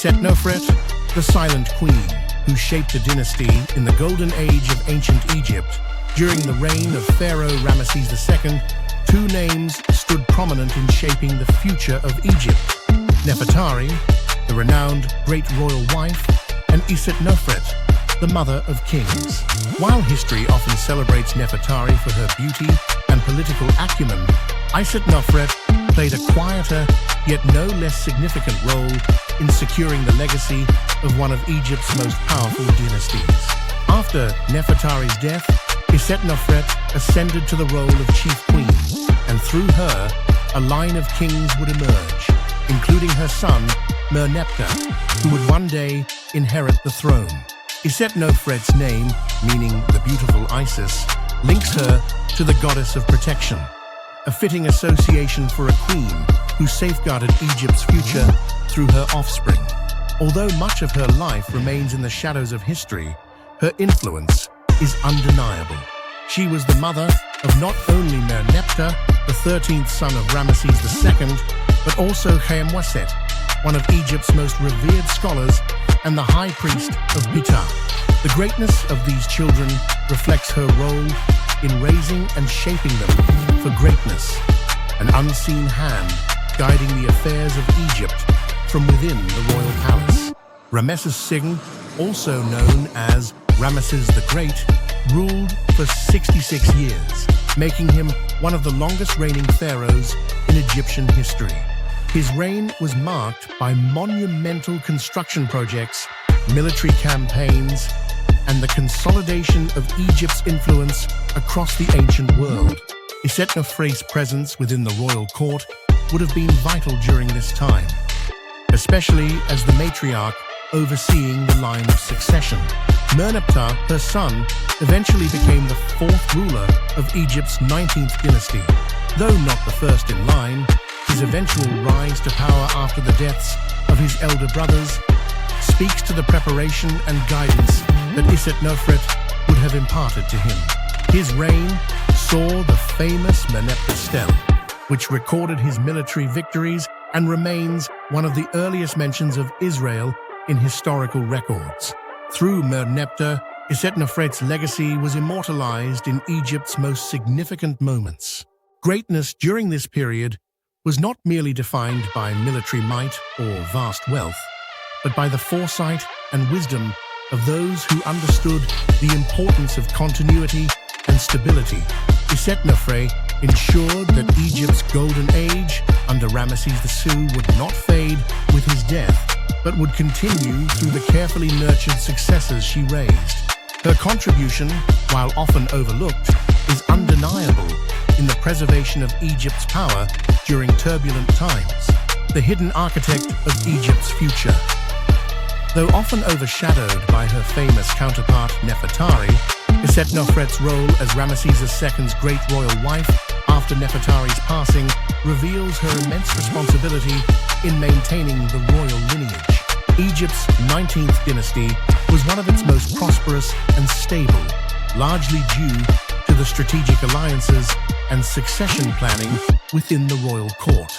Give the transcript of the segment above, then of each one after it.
Isetnofret, the Silent Queen, who shaped a dynasty in the golden age of ancient Egypt. During the reign of Pharaoh Ramesses II, two names stood prominent in shaping the future of Egypt: Nefertari, the renowned great royal wife, and Isetnofret, the mother of kings. While history often celebrates Nefertari for her beauty and political acumen, Isetnofret played a quieter, yet no less significant role in securing the legacy of one of Egypt's most powerful dynasties. After Nefertari's death, Isetnofret ascended to the role of chief queen, and through her, a line of kings would emerge, including her son, Merneptah, who would one day inherit the throne. Isetnofret's name, meaning the beautiful Isis, links her to the goddess of protection, a fitting association for a queen who safeguarded Egypt's future through her offspring. Although much of her life remains in the shadows of history, her influence is undeniable. She was the mother of not only Merneptah, the 13th son of Ramesses II, but also Khayemwaset, one of Egypt's most revered scholars and the high priest of Ptah. The greatness of these children reflects her role in raising and shaping them for greatness, an unseen hand guiding the affairs of Egypt from within the royal palace. Ramesses II, also known as Ramesses the Great, ruled for 66 years, making him one of the longest reigning pharaohs in Egyptian history. His reign was marked by monumental construction projects, military campaigns, and the consolidation of Egypt's influence across the ancient world. Isetnofret's presence within the royal court would have been vital during this time, especially as the matriarch overseeing the line of succession. Merneptah, her son, eventually became the fourth ruler of Egypt's 19th dynasty. Though not the first in line, his eventual rise to power after the deaths of his elder brothers speaks to the preparation and guidance that Isetnofret would have imparted to him. His reign saw the famous Merneptah stele, which recorded his military victories and remains one of the earliest mentions of Israel in historical records. Through Merneptah, Isetnofret's legacy was immortalized in Egypt's most significant moments. Greatness during this period was not merely defined by military might or vast wealth, but by the foresight and wisdom of those who understood the importance of continuity and stability. Isetnofret ensured that Egypt's golden age under Ramesses II would not fade with his death, but would continue through the carefully nurtured successors she raised. Her contribution, while often overlooked, is undeniable in the preservation of Egypt's power during turbulent times, the hidden architect of Egypt's future. Though often overshadowed by her famous counterpart Nefertari, Isetnofret's role as Ramesses II's great royal wife after Nefertari's passing reveals her immense responsibility in maintaining the royal lineage. Egypt's 19th dynasty was one of its most prosperous and stable, largely due to the strategic alliances and succession planning within the royal court.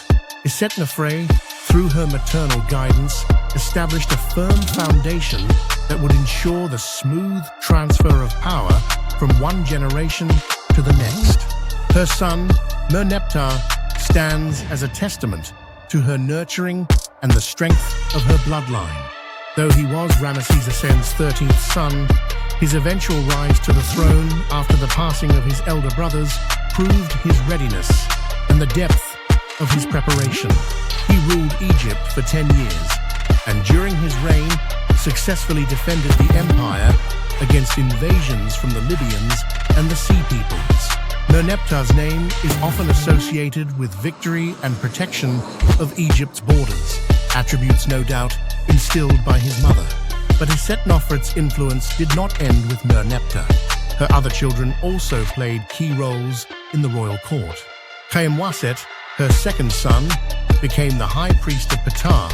Isetnofret, through her maternal guidance, established a firm foundation that would ensure the smooth transfer of power from one generation to the next. Her son, Merneptah, stands as a testament to her nurturing and the strength of her bloodline. Though he was Ramesses II's 13th son, his eventual rise to the throne after the passing of his elder brothers proved his readiness and the depth of his preparation. He ruled Egypt for 10 years, and during his reign, successfully defended the empire against invasions from the Libyans and the Sea Peoples. Merneptah's name is often associated with victory and protection of Egypt's borders, attributes no doubt instilled by his mother. But Isetnofret's influence did not end with Merneptah. Her other children also played key roles in the royal court. Khayemwaset, her second son, became the high priest of Ptah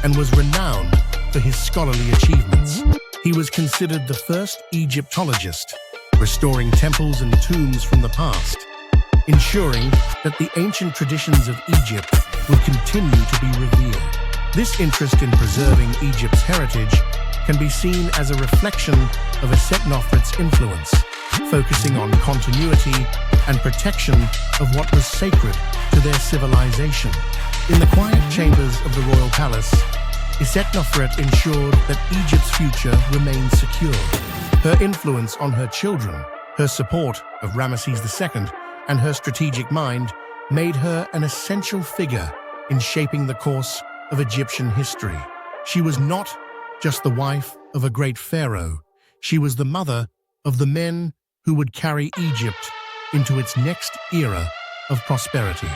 and was renowned for his scholarly achievements. He was considered the first Egyptologist, restoring temples and tombs from the past, ensuring that the ancient traditions of Egypt would continue to be revered. This interest in preserving Egypt's heritage can be seen as a reflection of Isetnofret's influence, focusing on continuity and protection of what was sacred to their civilization. In the quiet chambers of the royal palace, Isetnofret ensured that Egypt's future remained secure. Her influence on her children, her support of Ramesses II, and her strategic mind made her an essential figure in shaping the course of Egyptian history. She was not just the wife of a great pharaoh. She was the mother of the men who would carry Egypt into its next era of prosperity.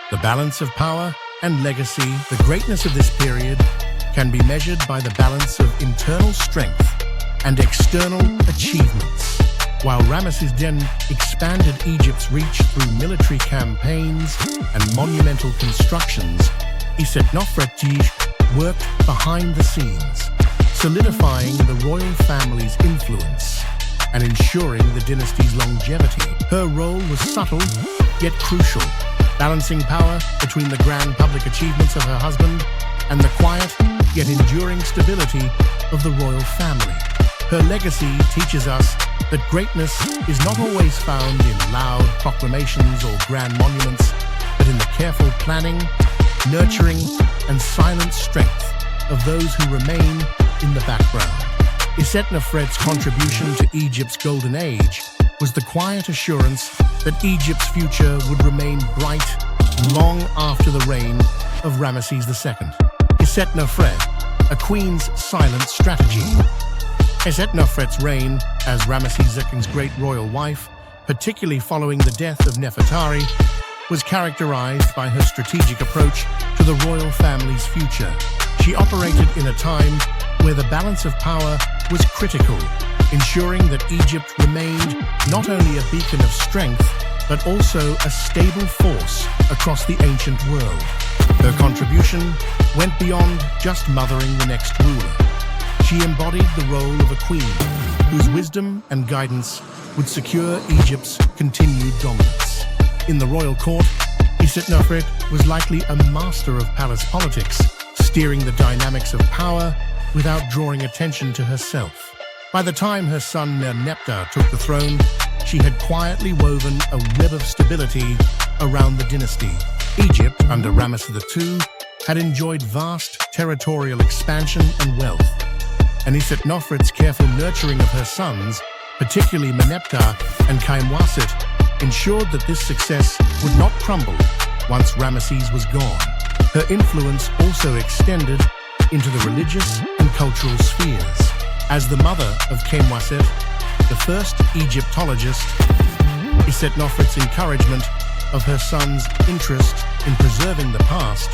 The balance of power and legacy, the greatness of this period, can be measured by the balance of internal strength and external achievements. While Ramesses II expanded Egypt's reach through military campaigns and monumental constructions, Isetnofret worked behind the scenes, solidifying the royal family's influence and ensuring the dynasty's longevity. Her role was subtle, yet crucial, balancing power between the grand public achievements of her husband and the quiet, yet enduring stability of the royal family. Her legacy teaches us that greatness is not always found in loud proclamations or grand monuments, but in the careful planning, nurturing, and silent strength of those who remain in the background. Isetnofret's contribution to Egypt's golden age was the quiet assurance that Egypt's future would remain bright long after the reign of Ramesses II. Isetnofret, a queen's silent strategy. Isetnofret's reign as Ramesses II's great royal wife, particularly following the death of Nefertari, was characterized by her strategic approach to the royal family's future. She operated in a time where the balance of power was critical, ensuring that Egypt remained not only a beacon of strength, but also a stable force across the ancient world. Her contribution went beyond just mothering the next ruler. She embodied the role of a queen, whose wisdom and guidance would secure Egypt's continued dominance. In the royal court, Isetnofret was likely a master of palace politics, steering the dynamics of power without drawing attention to herself. By the time her son Merneptah took the throne, she had quietly woven a web of stability around the dynasty. Egypt, under Ramesses II, had enjoyed vast territorial expansion and wealth, and Isetnofret's careful nurturing of her sons, particularly Merneptah and Khayemwaset, ensured that this success would not crumble once Ramesses was gone. Her influence also extended into the religious and cultural spheres. As the mother of Khayemwaset, the first Egyptologist, Isetnofret's encouragement of her son's interest in preserving the past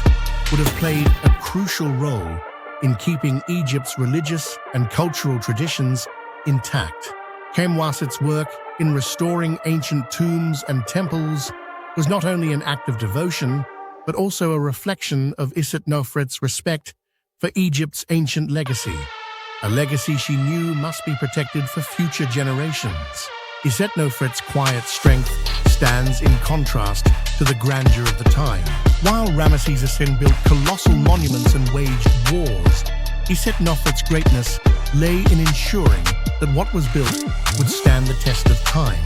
would have played a crucial role in keeping Egypt's religious and cultural traditions intact. Khayemwaset's work in restoring ancient tombs and temples was not only an act of devotion, but also a reflection of Isetnofret's respect for Egypt's ancient legacy, a legacy she knew must be protected for future generations. Isetnofret's quiet strength stands in contrast to the grandeur of the time. While Ramesses II built colossal monuments and waged wars, Isetnofret's greatness lay in ensuring that what was built would stand the test of time.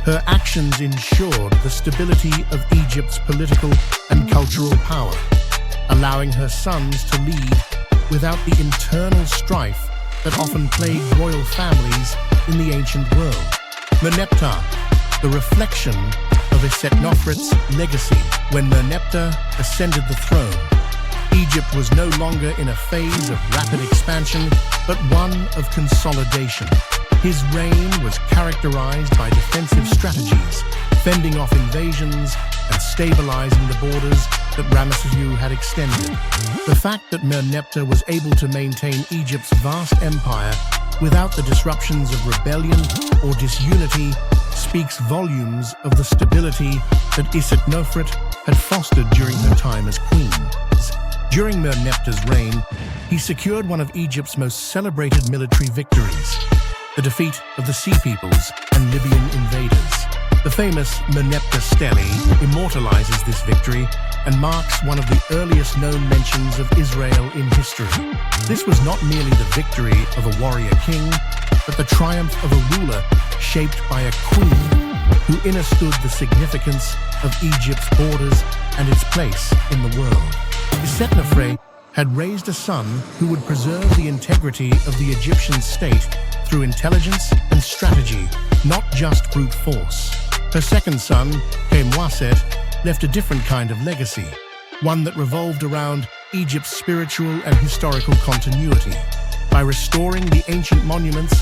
Her actions ensured the stability of Egypt's political and cultural power, allowing her sons to lead without the internal strife that often plagued royal families in the ancient world. Merneptah, the reflection of Isetnofret's legacy. When Merneptah ascended the throne, Egypt was no longer in a phase of rapid expansion, but one of consolidation. His reign was characterized by defensive strategies, fending off invasions and stabilizing the borders that Ramesses II had extended. The fact that Merneptah was able to maintain Egypt's vast empire without the disruptions of rebellion or disunity speaks volumes of the stability that Isetnofret had fostered during her time as queen. During Merneptah's reign, he secured one of Egypt's most celebrated military victories, the defeat of the Sea Peoples and Libyan invaders. The famous Merneptah stele immortalizes this victory and marks one of the earliest known mentions of Israel in history. This was not merely the victory of a warrior king, but the triumph of a ruler shaped by a queen who understood the significance of Egypt's borders and its place in the world. Isetnofret had raised a son who would preserve the integrity of the Egyptian state through intelligence and strategy, not just brute force. Her second son, Ramesses, left a different kind of legacy, one that revolved around Egypt's spiritual and historical continuity. By restoring the ancient monuments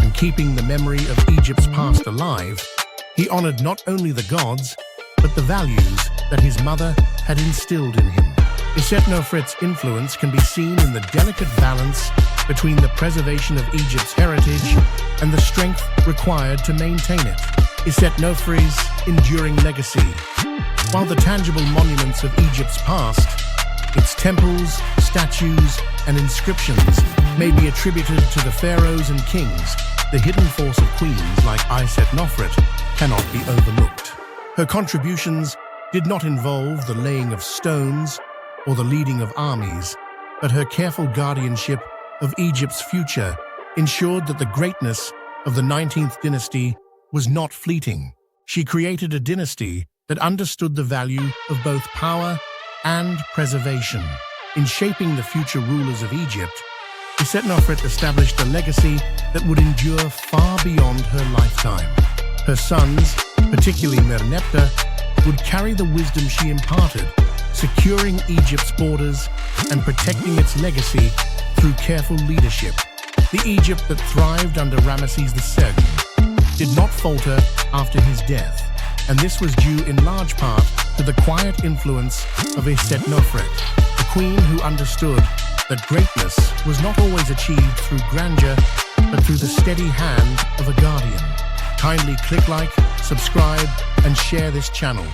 and keeping the memory of Egypt's past alive, he honored not only the gods, but the values that his mother had instilled in him. Isetnofret's influence can be seen in the delicate balance between the preservation of Egypt's heritage and the strength required to maintain it. Isetnofret's enduring legacy. While the tangible monuments of Egypt's past, its temples, statues, and inscriptions may be attributed to the pharaohs and kings, the hidden force of queens like Isetnofret cannot be overlooked. Her contributions did not involve the laying of stones or the leading of armies, but her careful guardianship of Egypt's future ensured that the greatness of the 19th dynasty was not fleeting. She created a dynasty that understood the value of both power and preservation. In shaping the future rulers of Egypt, Isetnofret established a legacy that would endure far beyond her lifetime. Her sons, particularly Merneptah, would carry the wisdom she imparted, securing Egypt's borders and protecting its legacy through careful leadership. The Egypt that thrived under Ramesses II did not falter after his death, and this was due in large part to the quiet influence of Isetnofret, a queen who understood that greatness was not always achieved through grandeur, but through the steady hand of a guardian. Kindly click like, subscribe, and share this channel.